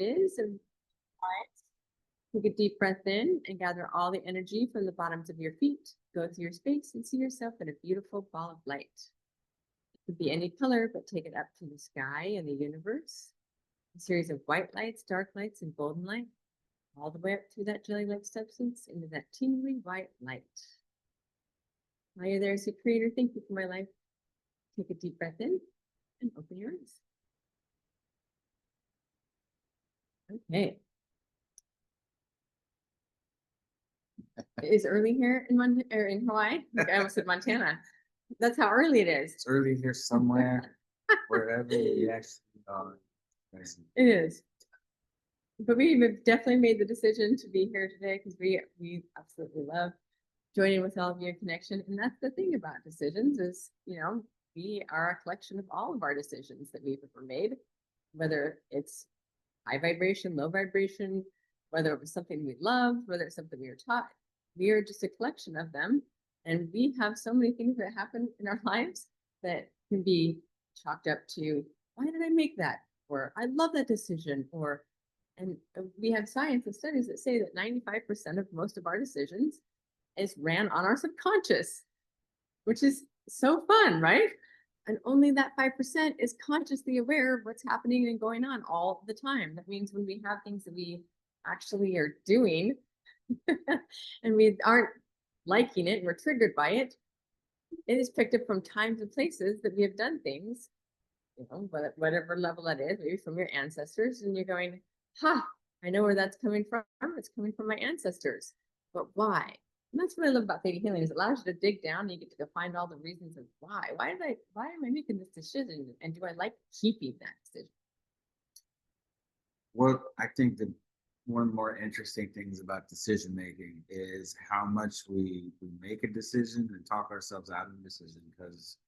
is. And take a deep breath in and gather all the energy from the bottoms of your feet. Go through your space and see yourself in a beautiful ball of light. It could be any color, but take it up to the sky and the universe. A series of white lights, dark lights, and golden light, all the way up through that jelly-like substance into that tingly white light. While you're there, say, Creator, thank you for my life. Take a deep breath in and open your eyes. Okay. It is early here in Hawaii. Like I almost said Montana. That's how early it is. It's early here somewhere, wherever we actually are. It is. But we've definitely made the decision to be here today because we absolutely love joining with all of you in connection. And that's the thing about decisions is, we are a collection of all of our decisions that we've ever made, whether it's high vibration, low vibration, whether it was something we loved, whether it's something we were taught. We are just a collection of them. And we have so many things that happen in our lives that can be chalked up to, why did I make that? Or I love that decision. And we have science and studies that say that 95% of most of our decisions is ran on our subconscious, which is so fun, right? And only that 5% is consciously aware of what's happening and going on all the time. That means when we have things that we actually are doing and we aren't liking it and we're triggered by it, it is picked up from times and places that we have done things, whatever level that is, maybe from your ancestors, and you're going, I know where that's coming from. It's coming from my ancestors. But why? And that's what I love about theta healing is it allows you to dig down and you get to go find all the reasons of why. Why am I making this decision? And do I like keeping that decision? Well, I think that one of the more interesting things about decision making is how much we make a decision and talk ourselves out of a decision, because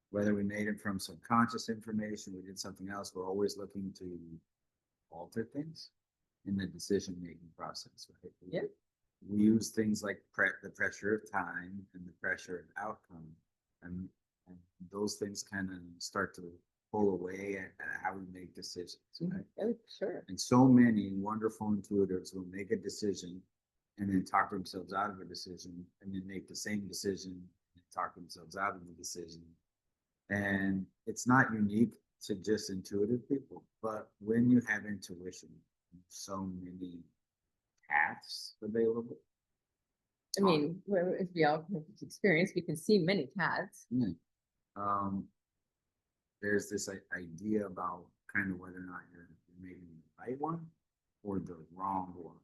whether we made it from subconscious information, we did something else, we're always looking to alter things in the decision making process, right? Yeah. We use things like the pressure of time and the pressure of outcome, and those things kind of start to pull away at how we make decisions, right? Oh, sure. And so many wonderful intuitives will make a decision and then talk themselves out of a decision, and then make the same decision and talk themselves out of the decision. And it's not unique to just intuitive people, but when you have intuition, so many paths available. I mean, if we all have this experience, we can see many paths. Yeah. There's this idea about kind of whether or not you're making the right one or the wrong one.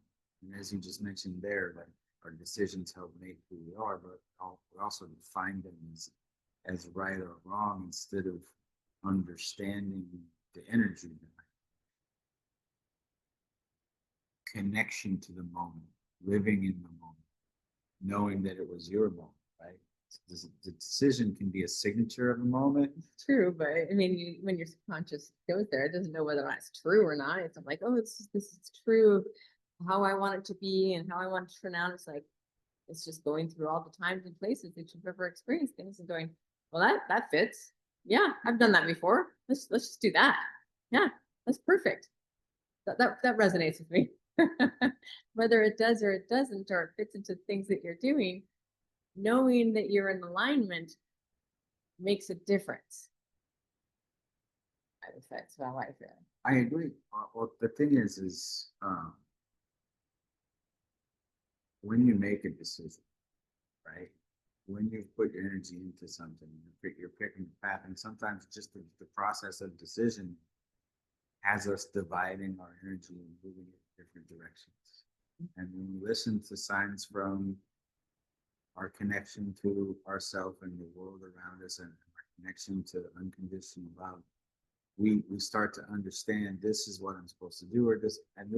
And as you just mentioned there, like our decisions help make who we are, but we also define them as right or wrong instead of understanding the energy behind it. Connection to the moment, living in the moment, knowing that it was your moment, right? The decision can be a signature of a moment. It's true, but I mean, when your subconscious goes there, it doesn't know whether or not it's true or not. It's like, oh, this is true, how I want it to be and how I want it to turn out. It's like, it's just going through all the times and places that you've ever experienced things and going, well, that fits. Yeah, I've done that before. Let's just do that. Yeah, that's perfect. That resonates with me. Whether it does or it doesn't, or it fits into things that you're doing, knowing that you're in alignment makes a difference. That's how I feel. I agree. Well, the thing is when you make a decision, right? When you put your energy into something, you're picking the path, and sometimes just the process of decision has us dividing our energy and moving in different directions. And when we listen to signs from our connection to ourselves and the world around us, and our connection to unconditional love, we start to understand this is what I'm supposed to do, or this. And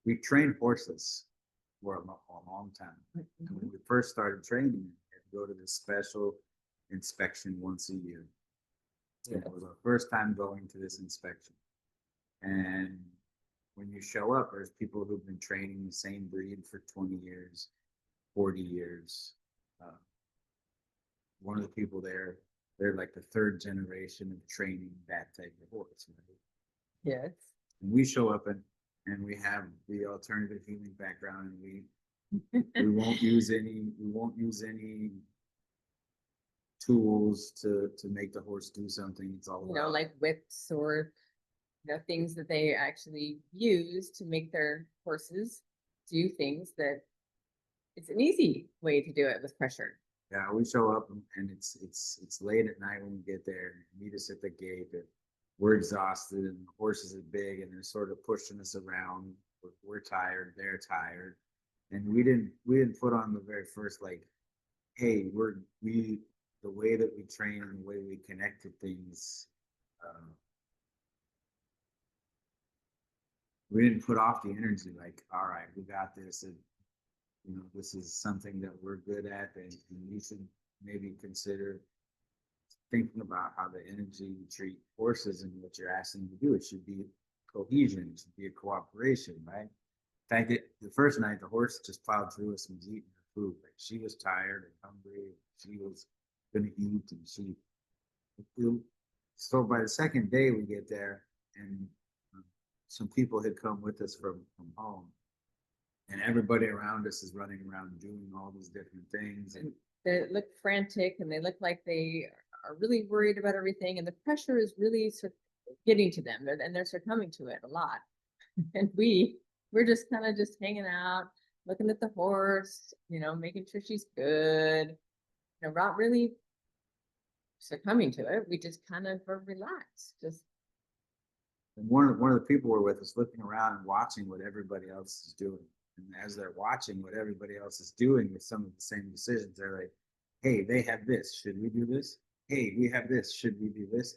we trained horses for a long time. And when we first started training, we had to go to this special inspection once a year. Yeah. It was our first time going to this inspection. And when you show up, there's people who've been training the same breed for 20 years, 40 years. One of the people there, they're like the third generation of training that type of horse, right? Yes. And we show up and we have the alternative healing background, and we won't use any tools to make the horse do something. It's all about, like whips or things that they actually use to make their horses do things that it's an easy way to do it with pressure. yeah, we show up and it's late at night when we get there. Meet us at the gate. And we're exhausted, and the horses are big, and they're sort of pushing us around. We're tired. They're tired, and we didn't put on the very first like, hey, the way that we train and the way we connect to things. We didn't put off the energy like, all right, we got this, and this is something that we're good at, and you should maybe consider thinking about how the energy you treat horses and what you're asking them to do. It should be cohesion, it should be a cooperation, right? In fact, the first night the horse just plowed through us and was eating her food. Like, she was tired and hungry, and she was gonna eat, and so by the second day we get there, and some people had come with us from home, and everybody around us is running around doing all these different things. And they look frantic, and they look like they are really worried about everything, and the pressure is really getting to them, and they're succumbing to it a lot. And we're just kind of just hanging out, looking at the horse, making sure she's good. Not really succumbing to it. We just kind of are relaxed. and one of the people were with us looking around and watching what everybody else is doing. And as they're watching what everybody else is doing with some of the same decisions, they're like, hey, they have this. Should we do this? Hey, we have this. Should we do this?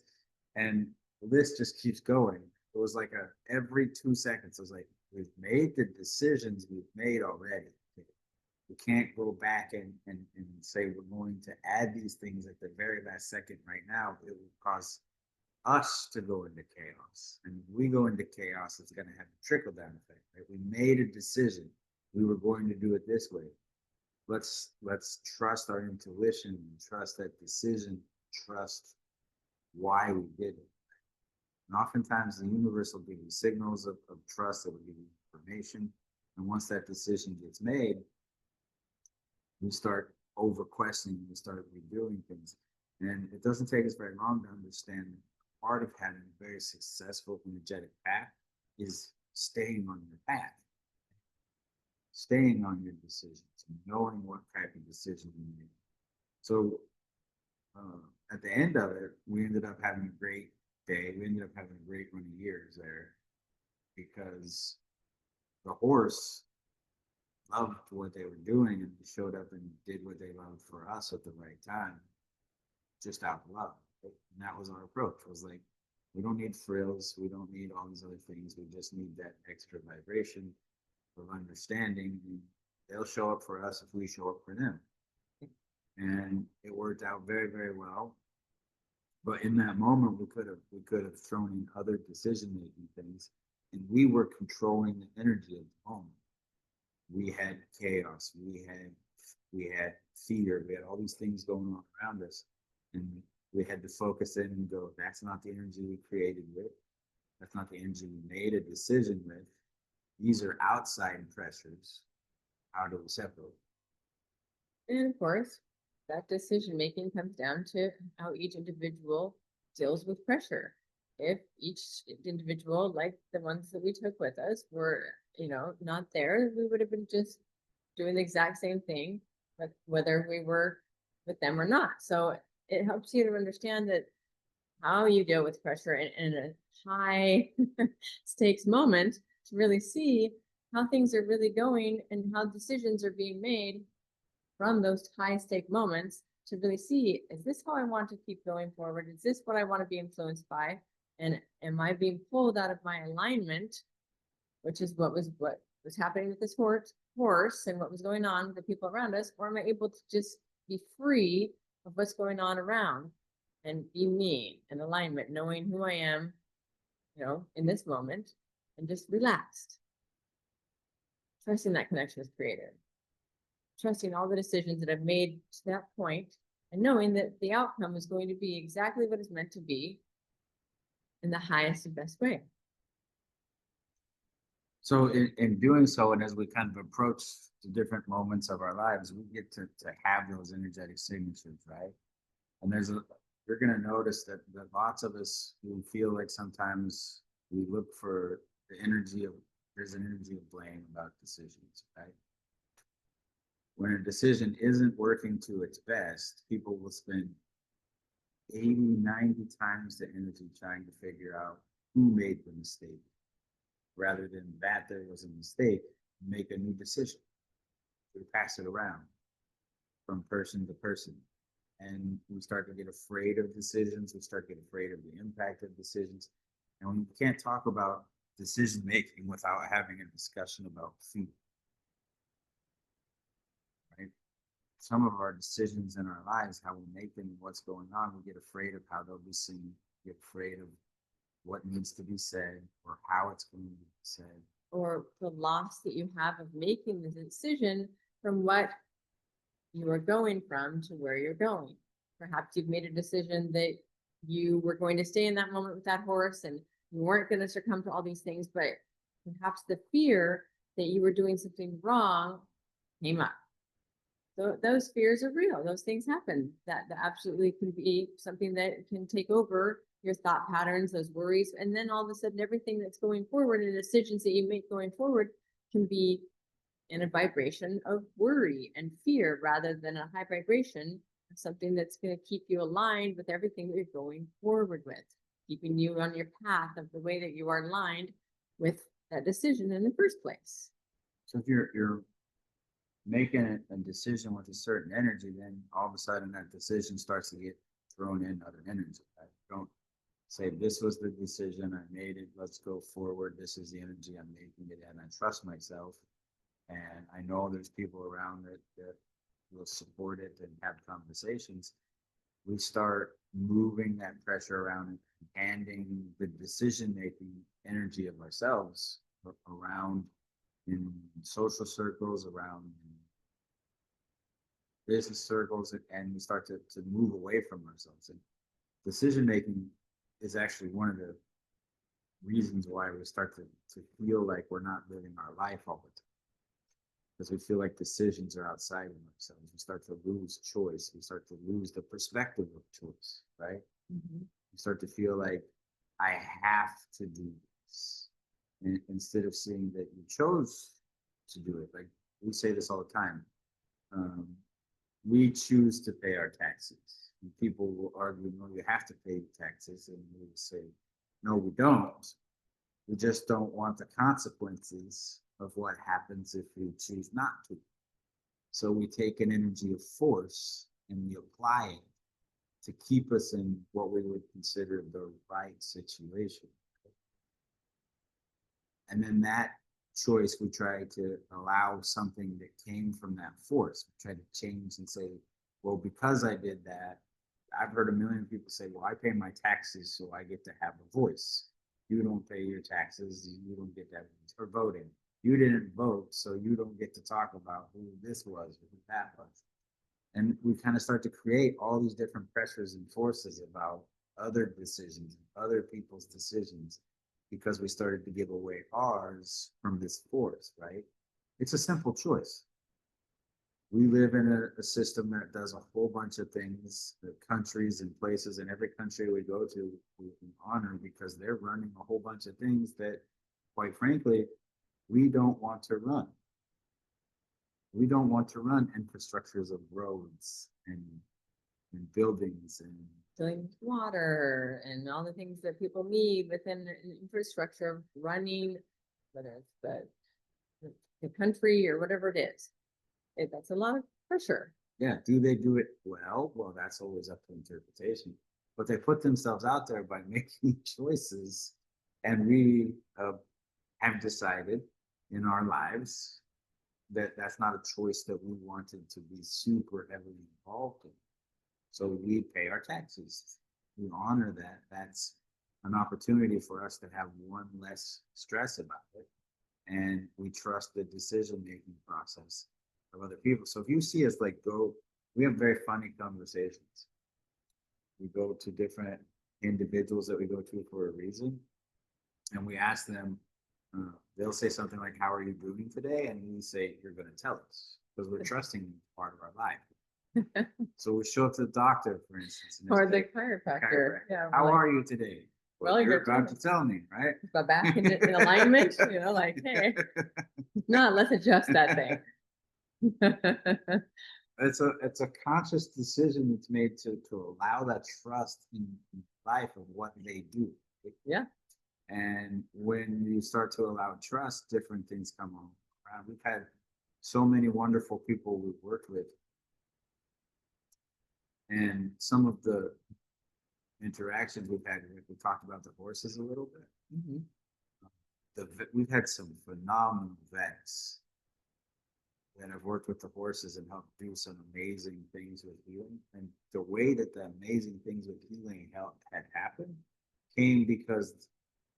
And the list just keeps going. It was like every 2 seconds, I was like, we've made the decisions we've made already. We can't go back and say we're going to add these things at the very last second right now. It will cause us to go into chaos. And if we go into chaos, it's going to have a trickle down effect. Right? We made a decision. We were going to do it this way. Let's trust our intuition and trust that decision, trust why we did it. And oftentimes the universe will give you signals of trust, that will give you information. And once that decision gets made, we start over questioning, we start redoing things. And it doesn't take us very long to understand part of having a very successful energetic path is staying on your path, staying on your decisions, and knowing what type of decision you make. So at the end of it, we ended up having a great day. We ended up having a great run of years there because the horse loved what they were doing, and they showed up and did what they loved for us at the right time, just out of love. And that was our approach. It was like, we don't need frills, we don't need all these other things, we just need that extra vibration of understanding, and they'll show up for us if we show up for them. And it worked out very, very well. But in that moment, we could have thrown in other decision-making things, and we were controlling the energy of the moment. We had chaos, we had fear, we had all these things going on around us, and we had to focus in and go, that's not the energy we created with, that's not the energy we made a decision with. These are outside pressures. How do we separate? And of course, that decision making comes down to how each individual deals with pressure. If each individual, like the ones that we took with us, were, not there, we would have been just doing the exact same thing, but whether we were with them or not. So it helps you to understand that how you deal with pressure in a high stakes moment to really see how things are really going and how decisions are being made from those high stake moments to really see, is this how I want to keep going forward? Is this what I want to be influenced by? And am I being pulled out of my alignment, which is what was happening with this horse and what was going on with the people around us? Or am I able to just be free of what's going on around and be me in alignment, knowing who I am, in this moment, and just relaxed, trusting that connection is created, trusting all the decisions that I've made to that point, and knowing that the outcome is going to be exactly what it's meant to be in the highest and best way. So in doing so, and as we kind of approach the different moments of our lives, we get to have those energetic signatures, right? And you're gonna notice that lots of us, we feel like sometimes we look for the energy of, there's an energy of blame about decisions, right? When a decision isn't working to its best, people will spend 80, 90 times the energy trying to figure out who made the mistake rather than that there was a mistake, make a new decision. We pass it around from person to person. And we start to get afraid of decisions. We start to get afraid of the impact of decisions. And we can't talk about decision making without having a discussion about fear, right? Some of our decisions in our lives, how we make them, what's going on, we get afraid of how they'll be seen, get afraid of what needs to be said or how it's going to be said. Or the loss that you have of making the decision from what you are going from to where you're going. Perhaps you've made a decision that you were going to stay in that moment with that horse and you weren't going to succumb to all these things, but perhaps the fear that you were doing something wrong came up. So those fears are real. Those things happen. That absolutely can be something that can take over your thought patterns, those worries, and then all of a sudden everything that's going forward and decisions that you make going forward can be in a vibration of worry and fear rather than a high vibration of something that's going to keep you aligned with everything that you're going forward with, keeping you on your path of the way that you are aligned with that decision in the first place. So if you're making a decision with a certain energy, then all of a sudden that decision starts to get thrown in other energy. Right? Don't say this was the decision, I made it, let's go forward. This is the energy I'm making it, and I trust myself. And I know there's people around that will support it and have conversations. We start moving that pressure around and handing the decision-making energy of ourselves around in social circles, around business circles, and we start to move away from ourselves. And decision-making is actually one of the reasons why we start to feel like we're not living our life all the time. Because we feel like decisions are outside of ourselves. We start to lose choice. We start to lose the perspective of choice, right? Mm-hmm. You start to feel like I have to do this. And instead of seeing that you chose to do it. Like we say this all the time. We choose to pay our taxes. And people will argue, no, you have to pay taxes. And we will say, no, we don't. We just don't want the consequences of what happens if we choose not to. So we take an energy of force and we apply it to keep us in what we would consider the right situation. And then that choice, we try to allow something that came from that force. We try to change and say, well, because I did that, I've heard a million people say, well, I pay my taxes, so I get to have a voice. You don't pay your taxes, you don't get that voice. Or voting. You didn't vote, so you don't get to talk about who this was or who that was. And we kind of start to create all these different pressures and forces about other decisions, other people's decisions, because we started to give away ours from this force, right? It's a simple choice. We live in a system that does a whole bunch of things, the countries and places, in every country we go to, we can honor because they're running a whole bunch of things that, quite frankly, we don't want to run. We don't want to run infrastructures of roads and buildings and Dealing with water and all the things that people need within an infrastructure of running, whether it's the country or whatever it is. That's a lot of pressure. yeah, do they do it well? Well, that's always up to interpretation. But they put themselves out there by making choices, and we have decided in our lives that that's not a choice that we wanted to be super heavily involved in. So we pay our taxes. We honor that. That's an opportunity for us to have one less stress about it. And we trust the decision-making process of other people. So if you see us like go, we have very funny conversations. We go to different individuals that we go to for a reason. And we ask them, they'll say something like, "How are you doing today?" And we say, "You're going to tell us," because we're trusting part of our life. So we show up to the doctor, for instance, and Or they the say, chiropractor. Yeah. "How we're like, are you today?" well, You're you're about to tell me, right? my back in alignment, like, hey, no, let's adjust that thing. It's a conscious decision that's made to allow that trust in life of what they do. Yeah. And when you start to allow trust, different things come on around. We've had so many wonderful people we've worked with, and some of the interactions we've had, we talked about the horses a little bit. Mhm. We've had some phenomenal vets that have worked with the horses and helped do some amazing things with healing. And the way that the amazing things with healing had happened came because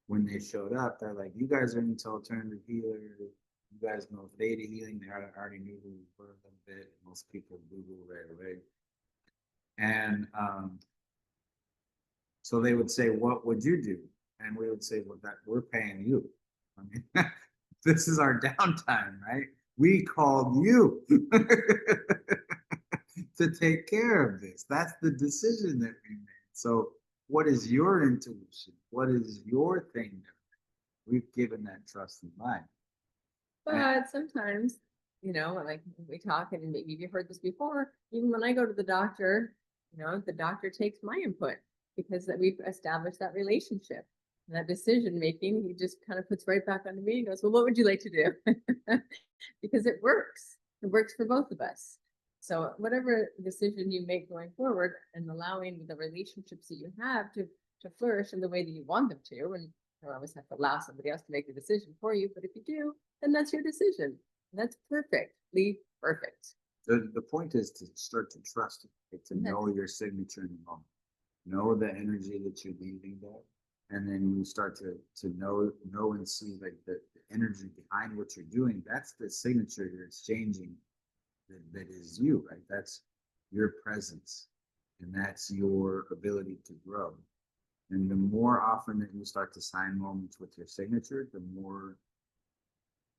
when they showed up, they're like, "You guys are into alternative healer. You guys know theta healing." They already knew who we were a little bit. Most people Google right away. And so they would say, "What would you do?" And we would say, "Well, that we're paying you. I mean, this is our downtime, right? We called you to take care of this. That's the decision that we made. So, what is your intuition? What is your thing? We've given that trust in mind." But sometimes, like we talk, and maybe you've heard this before, even when I go to the doctor, the doctor takes my input because that we've established that relationship. And that decision making, he just kind of puts right back onto me and goes, "Well, what would you like to do?" Because it works. It works for both of us. So whatever decision you make going forward and allowing the relationships that you have to flourish in the way that you want them to, and you always have to allow somebody else to make the decision for you. But if you do, then that's your decision. And that's perfectly perfect. The point is to start to trust it, to know your signature in the moment, know the energy that you're leaving there, and then you start to know and see like the energy behind what you're doing. That's the signature you're exchanging. That is you, right? That's your presence, and that's your ability to grow. And the more often that you start to sign moments with your signature, the more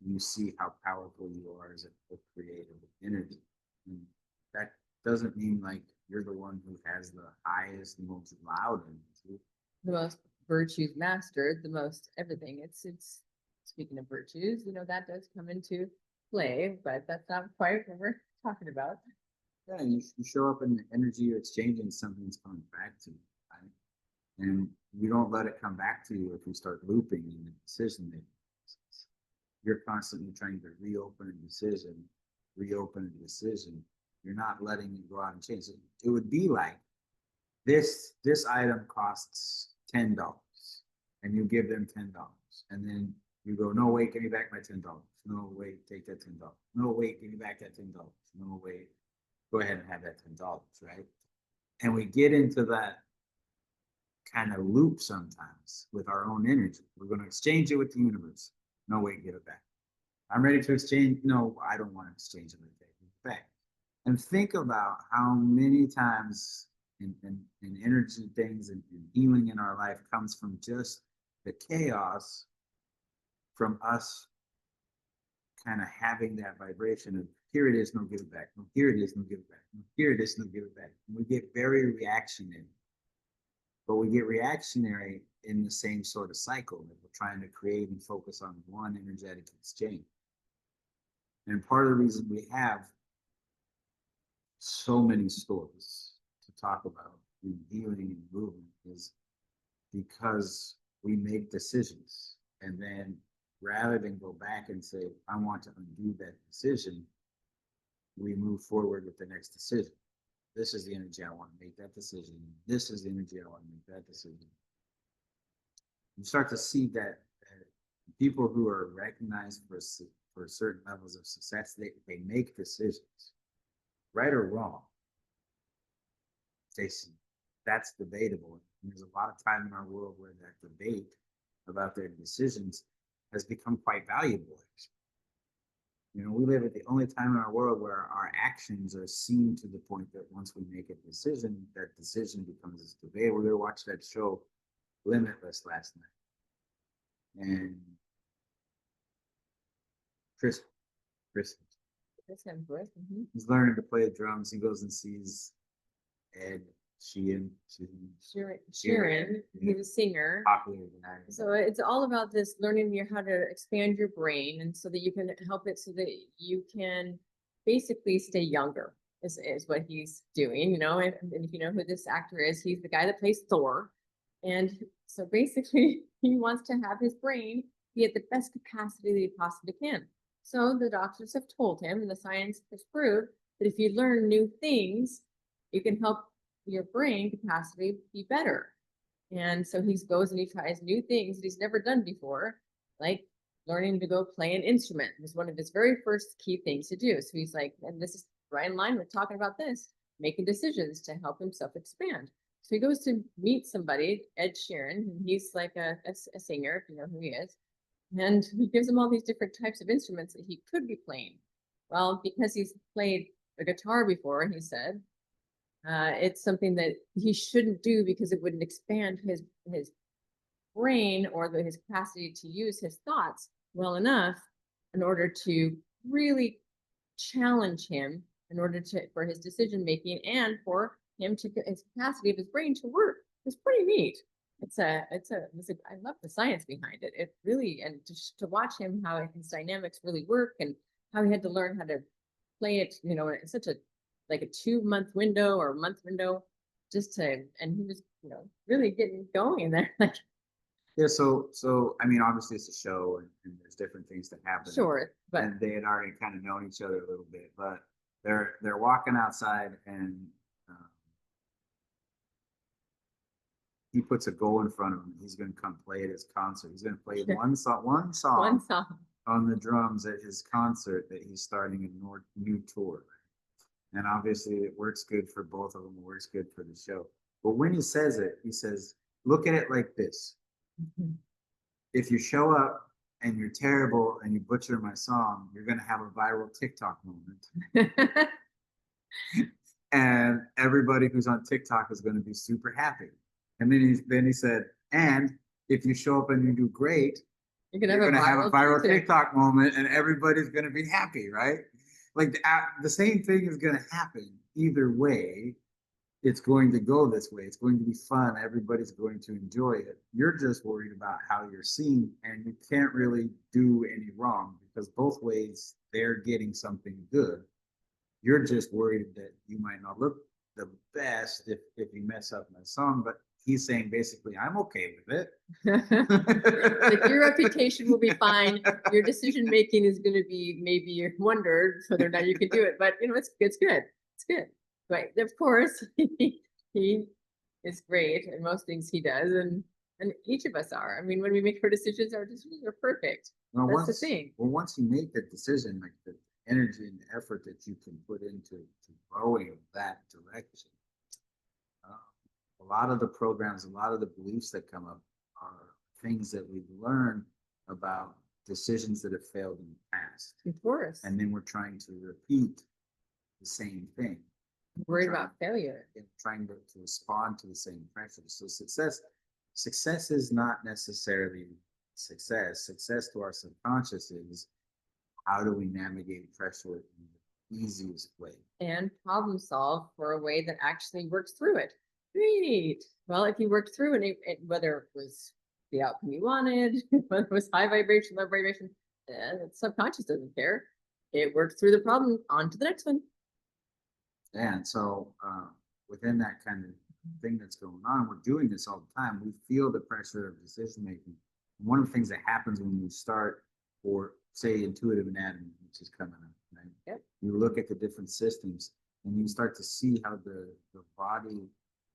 you see how powerful you are as a creative energy. And that doesn't mean like you're the one who has the highest, most loud energy. The most virtues mastered, the most everything. It's speaking of virtues, that does come into play, but that's not quite what we're talking about. Yeah, and you show up in the energy you're exchanging, something's coming back to you, right? And you don't let it come back to you if you start looping in the decision making. You're constantly trying to reopen a decision. You're not letting it go out and change. It would be like this item costs $10, and you give them $10, and then you go, "No, wait, give me back my $10. No, wait, take that $10. No, wait, give me back that $10. No, wait, go ahead and have that $10," right? And we get into that kind of loop sometimes with our own energy. We're going to exchange it with the universe. "No, wait, give it back. I'm ready to exchange." "No, I don't want to exchange it with it back." And think about how many times in energy things and healing in our life comes from just the chaos from us kind of having that vibration of, "Here it is, no, give it back. No, here it is, no, give it back. No, here it is, no, give it back." And we get very reactionary. But we get reactionary in the same sort of cycle that we're trying to create and focus on one energetic exchange. And part of the reason we have so many stories to talk about in healing and movement is because we make decisions, and then rather than go back and say, "I want to undo that decision," we move forward with the next decision. This is the energy I want to make that decision. This is the energy I want to make that decision. You start to see that people who are recognized for certain levels of success, they make decisions, right or wrong. That's debatable. And there's a lot of time in our world where that debate about their decisions has become quite valuable. We live at the only time in our world where our actions are seen to the point that once we make a decision, that decision becomes this debate. We were watching that show Limitless last night. And Chris, Chris, Chris Hemsworth. Mhm. he's learning to play the drums. He goes and sees Ed Sheeran, Sheeran, yeah, he's a singer. popular guy. So it's all about this learning how to expand your brain and so that you can help it so that you can basically stay younger is what he's doing, you know, and if you know who this actor is, he's the guy that plays Thor. And so basically he wants to have his brain be at the best capacity that he possibly can. So the doctors have told him and the science has proved that if you learn new things, you can help your brain capacity be better. And so he goes and he tries new things that he's never done before, like learning to go play an instrument was one of his very first key things to do. So he's like, and this is right in line with talking about this, making decisions to help himself expand. So he goes to meet somebody, Ed Sheeran, and he's like a singer, if you know who he is. And he gives him all these different types of instruments that he could be playing. Well, because he's played a guitar before, he said, it's something that he shouldn't do because it wouldn't expand his brain or his capacity to use his thoughts well enough in order to really challenge him in order for his decision making and for him to get his capacity of his brain to work. It's pretty neat. I love the science behind it. It really, and to watch him, how his dynamics really work and how he had to learn how to play it, you know, in such a, like a 2-month window or a month window and he was, you know, really getting going there. Like, Yeah, so I mean, obviously it's a show, and there's different things that happen. sure, but and they had already kind of known each other a little bit, but they're walking outside, and he puts a goal in front of him. He's going to come play at his concert. He's going to play one song one song. on the drums at his concert that he's starting a new tour. And obviously it works good for both of them. It works good for the show. But when he says it, he says, look at it like this. Mhm. If you show up and you're terrible and you butcher my song, you're going to have a viral TikTok moment. And everybody who's on TikTok is going to be super happy. And then he said, and if you show up and you do great, You're you're going to have a viral TikTok. TikTok moment and everybody's going to be happy, right? Like the same thing is going to happen either way. It's going to go this way. It's going to be fun. Everybody's going to enjoy it. You're just worried about how you're seen, and you can't really do any wrong because both ways they're getting something good. You're just worried that you might not look the best if you mess up my song, but he's saying basically, I'm okay with it. Like your reputation will be fine. Your decision making is going to be maybe you wonder whether or not you can do it, but you know it's good. It's good. Right. Of course, he is great in most things he does, and each of us are. I mean, when we make our decisions are perfect. Well, That's the thing. Well, once you make the decision, like the energy and the effort that you can put into growing that direction, a lot of the programs, a lot of the beliefs that come up are things that we've learned about decisions that have failed in the past. Of course. And then we're trying to repeat the same thing. Worried about failure. And trying to respond to the same pressure. So success is not necessarily success. Success to our subconscious is how do we navigate pressure in the easiest way? And problem solve for a way that actually works through it. Great. Well, if you worked through it, whether it was the outcome you wanted, whether it was high vibration, low vibration, the subconscious doesn't care. It works through the problem, on to the next one. And so within that kind of thing that's going on, we're doing this all the time. We feel the pressure of decision making. One of the things that happens when you start, or say intuitive anatomy, which is coming up, right? Yep. You look at the different systems and you start to see how the body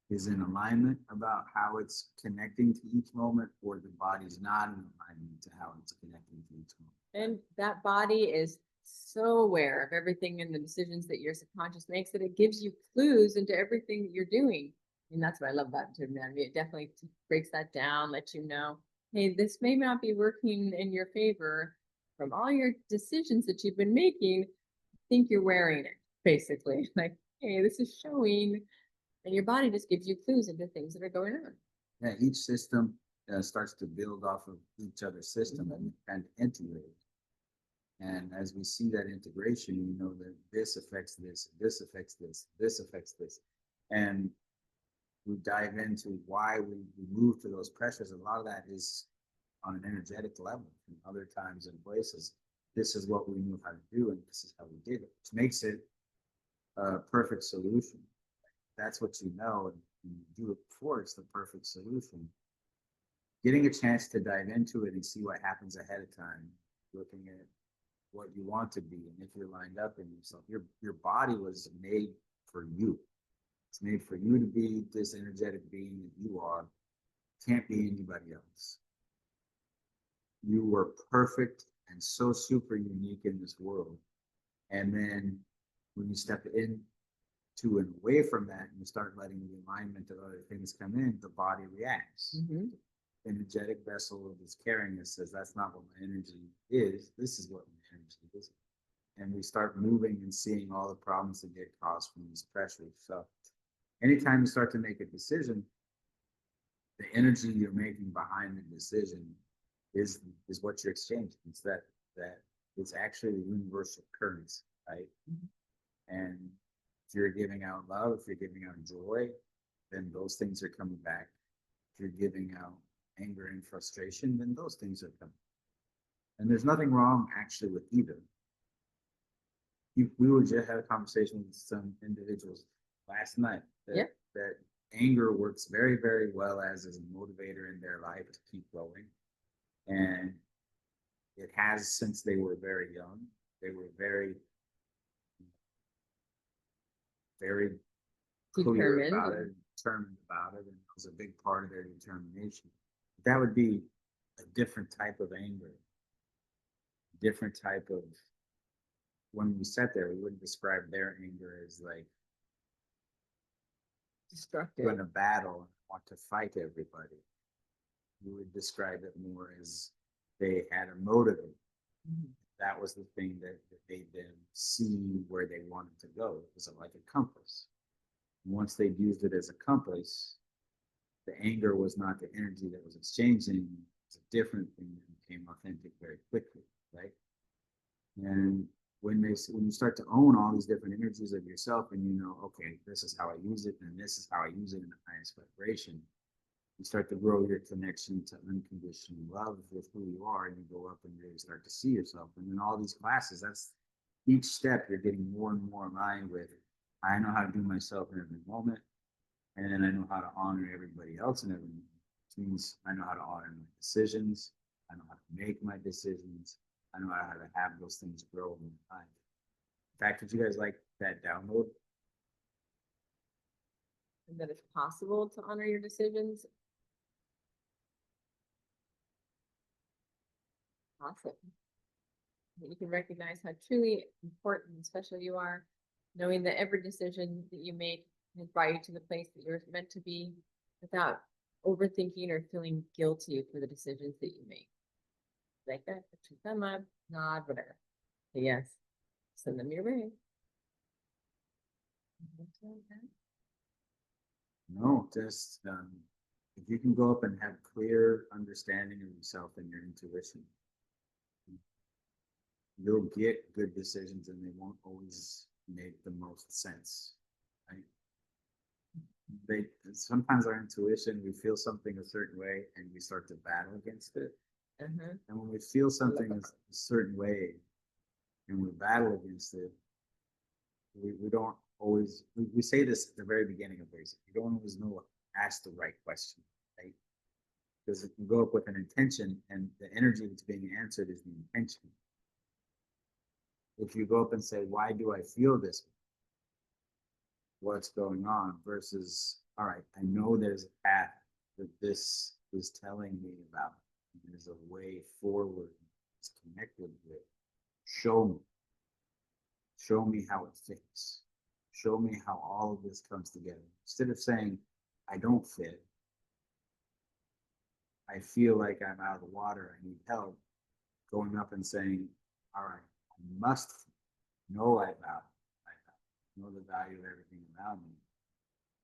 is in alignment about how it's connecting to each moment, or the body's not in alignment to how it's connecting to each moment. And that body is so aware of everything and the decisions that your subconscious makes that it gives you clues into everything that you're doing. And that's what I love about intuitive anatomy. It definitely breaks that down, lets you know, hey, this may not be working in your favor from all your decisions that you've been making. I think you're wearing it, basically. Like, hey, this is showing. And your body just gives you clues into things that are going on. Yeah, each system starts to build off of each other's system and integrate. And as we see that integration, we know that this affects this, this affects this, this affects this. And we dive into why we move to those pressures. A lot of that is on an energetic level. And other times and places, this is what we knew how to do, and this is how we did it, which makes it a perfect solution. That's what you know, and you do it before it's the perfect solution. Getting a chance to dive into it and see what happens ahead of time, looking at what you want to be, and if you're lined up in yourself, your body was made for you. It's made for you to be this energetic being that you are. Can't be anybody else. You were perfect and so super unique in this world. And then when you step in to and away from that, and you start letting the alignment of other things come in, the body reacts. Mm-hmm. Energetic vessel that's carrying us says, that's not what my energy is. This is what my energy is. And we start moving and seeing all the problems that get caused from these pressures. So anytime you start to make a decision, the energy you're making behind the decision is what you're exchanging. It's that it's actually the universal currency, right? Mm-hmm. And if you're giving out love, if you're giving out joy, then those things are coming back. If you're giving out anger and frustration, then those things are coming. And there's nothing wrong actually with either. We were just had a conversation with some individuals last night that anger works very, very well as a motivator in their life to keep going. And it has since they were very young. They were very, very clear about it, determined about it, and it was a big part of their determination. That would be a different type of anger, different type of, when we sat there, we wouldn't describe their anger as like destructive in a battle and want to fight everybody. We would describe it more as they had a motive. Mm-hmm. That was the thing that made them see where they wanted to go. It was like a compass. And once they'd used it as a compass, the anger was not the energy that was exchanging. It's a different thing that became authentic very quickly, right? And when you start to own all these different energies of yourself, and you know, okay, this is how I use it, and this is how I use it in the highest vibration, you start to grow your connection to unconditional love with who you are, and you go up and really start to see yourself. And in all these classes, that's each step you're getting more and more aligned with. I know how to do myself in every moment, and then I know how to honor everybody else in every moment. Which means I know how to honor my decisions. I know how to make my decisions. I know how to have those things grow in time. In fact, did you guys like that download? And that it's possible to honor your decisions. Awesome. You can recognize how truly important and special you are, knowing that every decision that you make has brought you to the place that you're meant to be without overthinking or feeling guilty for the decisions that you make. Like that, put your thumb up, nod, whatever. But yes, send them your way. No, just if you can go up and have clear understanding of yourself and your intuition, you'll get good decisions, and they won't always make the most sense, right? Sometimes our intuition, we feel something a certain way and we start to battle against it. Mm-hmm. And when we feel something a certain way and we battle against it, we don't always, we say this at the very beginning of basic, you don't always know what, ask the right question, right? Because if you go up with an intention and the energy that's being answered is the intention. If you go up and say, why do I feel this? What's going on? Versus, all right, I know there's a path that this is telling me about. There's a way forward. It's connected with. Show me. Show me how it fits. Show me how all of this comes together. Instead of saying, I don't fit. I feel like I'm out of the water. I need help. Going up and saying, all right, I must know I value. Know the value of everything around me.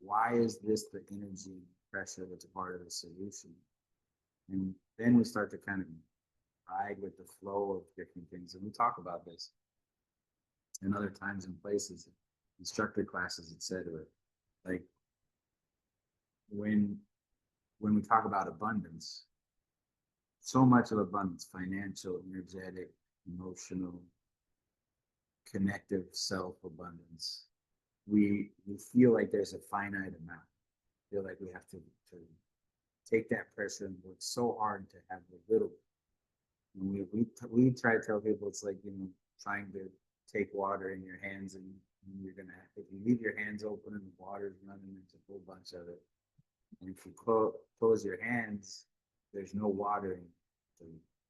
Why is this the energy pressure that's a part of the solution? And then we start to kind of ride with the flow of different things. And we talk about this in other times and places, instructor classes, etc. Like when we talk about abundance, so much of abundance, financial, energetic, emotional, connective self-abundance, we feel like there's a finite amount. Feel like we have to take that pressure and work so hard to have a little. And we try to tell people it's like, you know, trying to take water in your hands, and you're gonna, if you leave your hands open and the water's running, there's a whole bunch of it. And if you close your hands, there's no water in it. So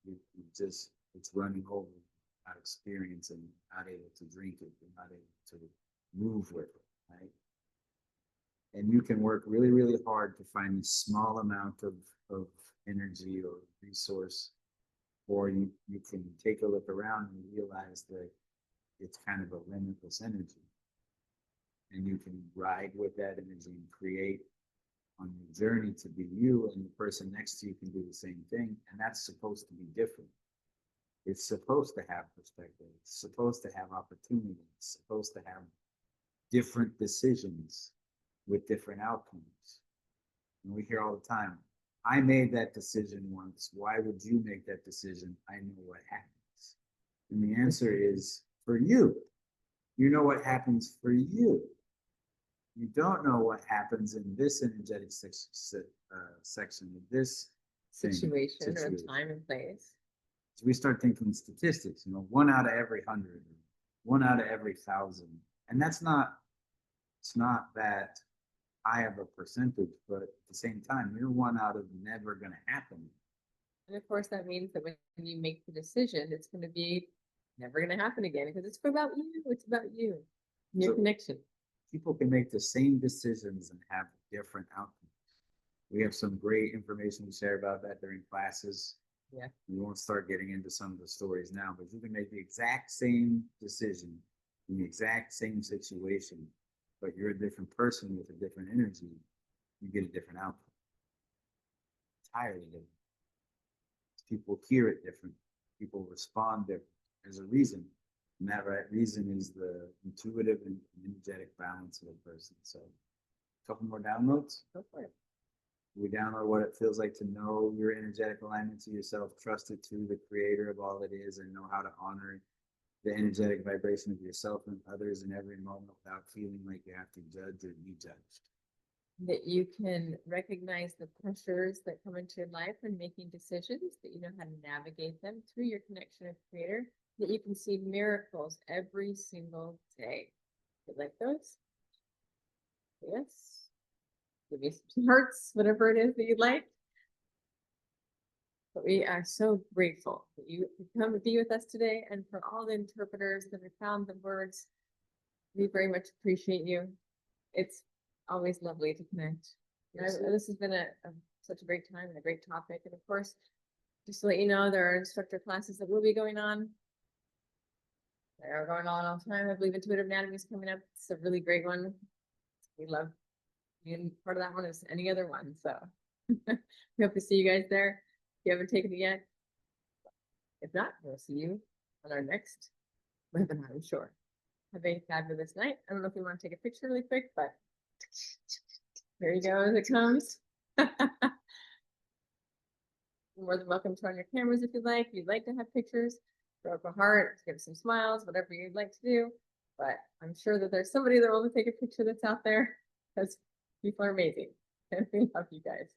you just, it's running over, not experiencing, not able to drink it, you're not able to move with it, right? And you can work really, really hard to find a small amount of energy or resource, or you can take a look around and realize that it's kind of a limitless energy. And you can ride with that energy and create on your journey to be you, and the person next to you can do the same thing. And that's supposed to be different. It's supposed to have perspective. It's supposed to have opportunity. It's supposed to have different decisions with different outcomes. And we hear all the time, I made that decision once. Why would you make that decision? I know what happens. And the answer is for you. You know what happens for you. You don't know what happens in this energetic section of this Situation or time and place. So we start thinking statistics, you know, 1 out of every 100, 1 out of every 1,000. And that's not, it's not that high of a percentage, but at the same time, you're 1 out of never going to happen. And of course, that means that when you make the decision, it's going to be never going to happen again, because it's about you. It's about you, and your connection. People can make the same decisions and have different outcomes. We have some great information to share about that during classes. Yeah. We won't start getting into some of the stories now, but you can make the exact same decision in the exact same situation, but you're a different person with a different energy, you get a different outcome. Entirely different. People hear it different. People respond different. There's a reason. And that right reason is the intuitive and energetic balance of a person. So a couple more downloads. Go for it. We download what it feels like to know your energetic alignment to yourself, trust it to the creator of all it is, and know how to honor the energetic vibration of yourself and others in every moment without feeling like you have to judge or be judged. That you can recognize the pressures that come into your life when making decisions, that you know how to navigate them through your connection with Creator, that you can see miracles every single day. You like those? Yes. Give me some hearts, whatever it is that you'd like. But we are so grateful that you come to be with us today, and for all the interpreters that have found the words. We very much appreciate you. It's always lovely to connect. This has been such a great time and a great topic. And of course, just to let you know, there are instructor classes that will be going on. They are going on all the time. I believe Intuitive Anatomy is coming up. It's a really great one. We love being part of that one as any other one. So we hope to see you guys there. If you haven't taken it yet. If not, we'll see you on our next webinar, I'm sure. Have a fabulous night. I don't know if you want to take a picture really quick, but there you go as it comes. You're more than welcome to turn on your cameras if you'd like. If you'd like to have pictures, throw up a heart, give some smiles, whatever you'd like to do. But I'm sure that there's somebody that will take a picture that's out there, because people are amazing. And we love you guys.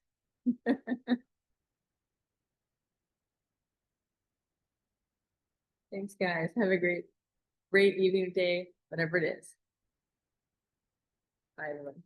Thanks, guys. Have a great evening, day, whatever it is. Bye, everyone.